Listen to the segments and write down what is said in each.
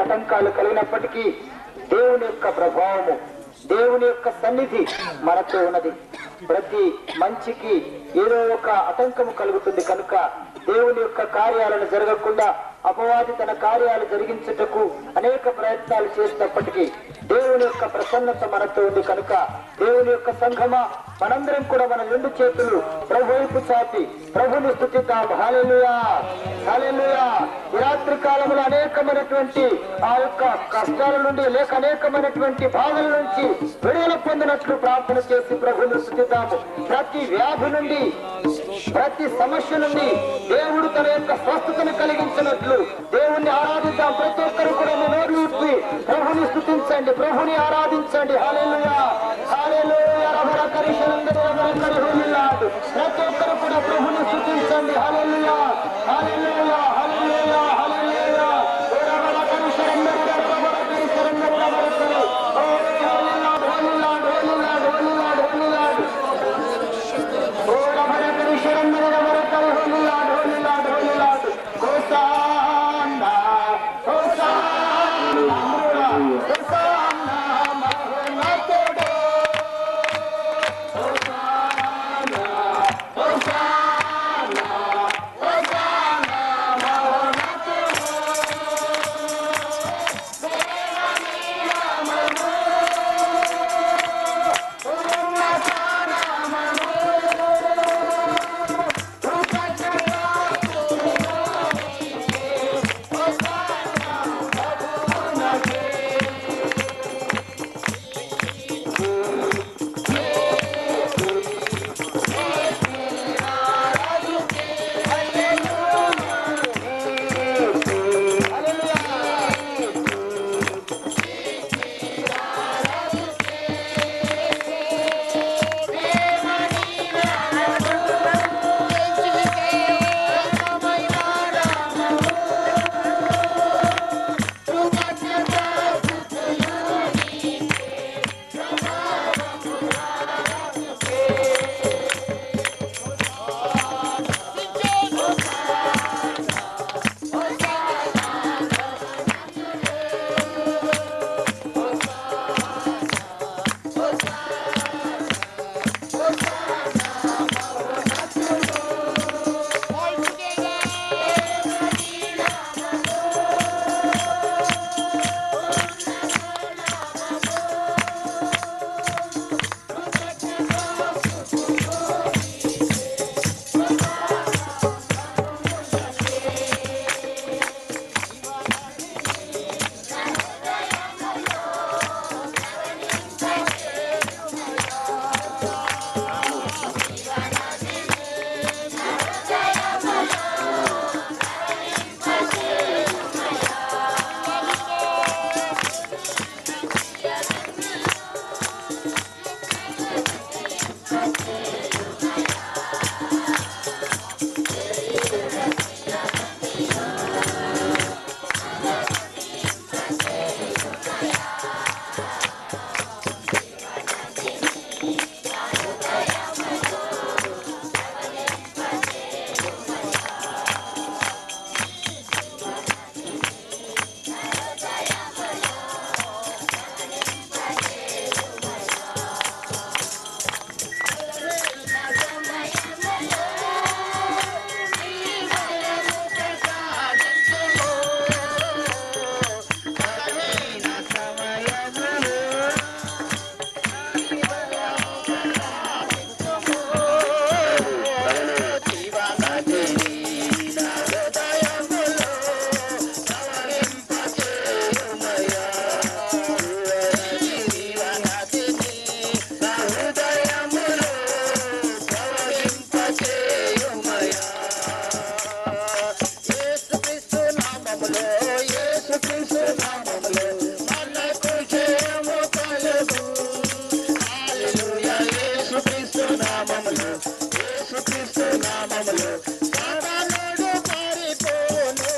ఆటంకాలు కలిగినప్పటికీ దేవుని యొక్క ప్రభావము, దేవుని యొక్క సన్నిధి మనతో ఉన్నది. ప్రతి మంచికి ఏదో ఒక ఆటంకము కలుగుతుంది కనుక దేవుని యొక్క కార్యాలను జరగకుండా అపవాది తన కార్యాలు జరిగించుటకు అనేక ప్రయత్నాలు చేసినప్పటికీ దేవుని యొక్క ప్రసన్నత మనతో ఉంది కనుక దేవుని యొక్క సంఘమా మనందరం కూడా మన రెండు చేతులు ప్రభు వైపు చాపి ప్రభుని స్తుతిద్దాం. హల్లెలూయా, హల్లెలూయా. ఈ రాత్రి కాలంలో అనేకమైనటువంటి ఆ యొక్క కష్టాల నుండి లేక అనేకమైనటువంటి బాధల నుంచి విడుదల పొందినట్లు ప్రార్థన చేసి ప్రభుని స్తుతిద్దాము. ప్రతి వ్యాధి నుండి ప్రతి సమస్య నుండి దేవుడు తన యొక్క స్వస్థతను కలిగించినట్లు దేవుణ్ణి ఆరాధిద్దాం. ప్రతి ఒక్కరు కూడా నోరు విప్పి ప్రభుని స్తుతించండి, ప్రభుని ఆరాధించండి. హల్లెలూయా, హల్లెలూయా. ప్రతి ఒక్కరు కూడా ప్రభుని స్తుతించండి. హల్లెలూయా, హల్లెలూయా, హల్లెలూయా, హల్లెలూయా. నామములో సాతానుడు పారిపోను.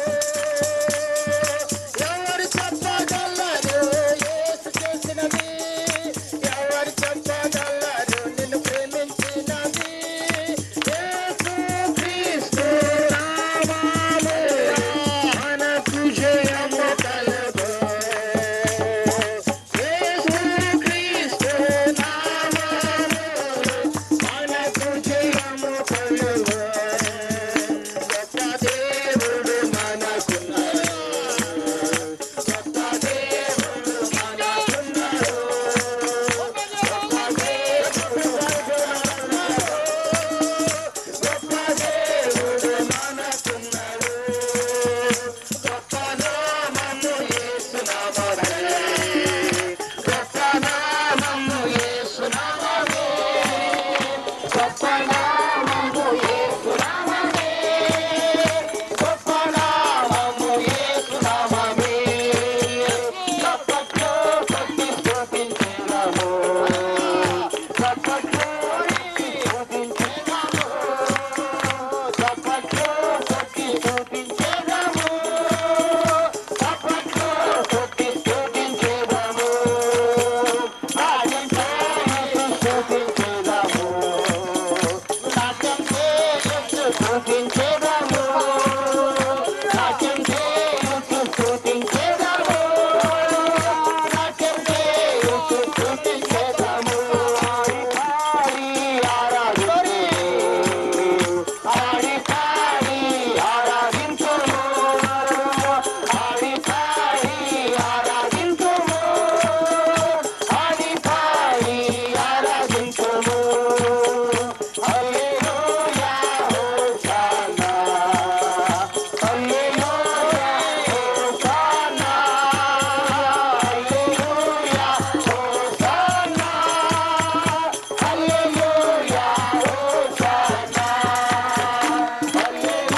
ఎవరు చెప్పగలరు యేసు చేసినది? ఎవరు చెప్పగలరు నిన్ను ప్రేమించినది? యేసు క్రీస్తు నామములో మనకు జయము కలుగు. యేసు క్రీస్తు నామములో మనకు జయము కలుగు. గొప్ప దేవుడు మనకున్నాడు. గొప్ప దేవుడు మనకున్నాడు. గొప్ప దేవుడు మనకున్నాడు. గొప్ప దేవుడు మనకున్నాడు. గొప్ప నామము యేసు నామమే. గొప్ప నామము యేసు నామమే. గొప్ప నామము యేసు నామమే. గొప్ప నామము యేసు నామమే. చప్పట్లు కొట్టి స్తుతించెదము. చప్పట్లు కొట్టి స్తుతించెదము. చప్పట్లు కొట్టి స్తుతించెదము. చప్పట్లు కొట్టి స్తుతించెదము. రాజంతో స్తుతించెదము. నాట్యం చేస్తూ స్తుతించెదము. నాట్యం చేస్తూ స్తుతించెదము. నాట్యం చేస్తూ స్తుతించెదము. ఆడి పాడి ఆరాధించుము. ఆడి పాడి ఆరాధించుము. ఆడి పాడి ఆరాధించుము. హల్లెలూయా హోసన్నా. హల్లెలూయా హోసన్నా. హల్లెలూయా హోసన్నా. హల్లెలూయా హోసన్నా.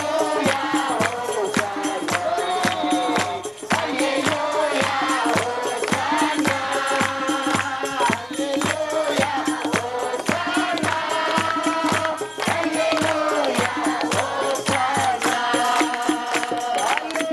హల్లెలూయా హోసన్నా. హల్లెలూయా హోసన్నా. హల్లెలూయా హోసన్నా. హల్లెలూయా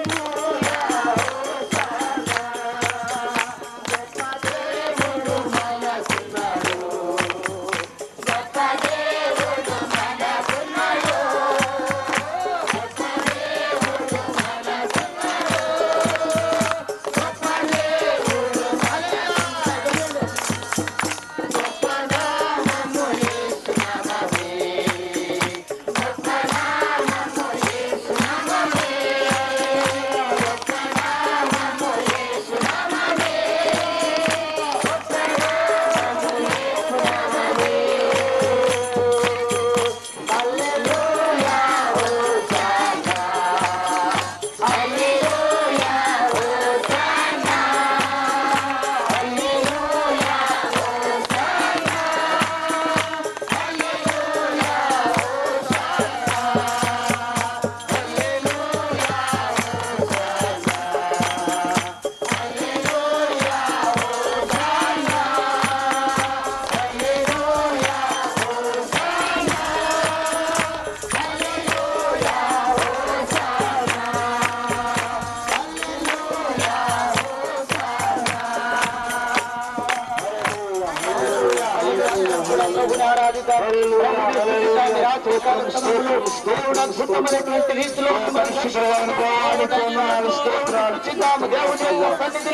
దేవుడు అద్భుతమైనటువంటి రీతిలో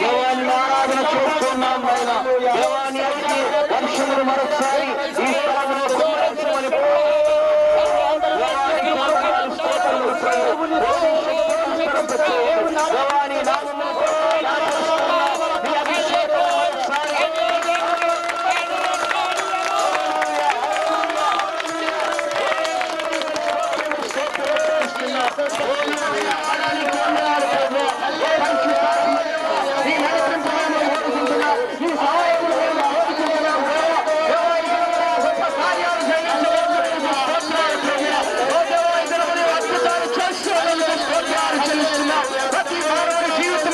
దేవుని ఆరాధన చేస్తున్నాం. దేవాన్ని మనుషులు మరొకసారి ఈ స్థలంలో కుమ్మరించమని దేవాని నామములో ప్రతి జీవితం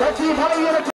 ప్రతి బలహీన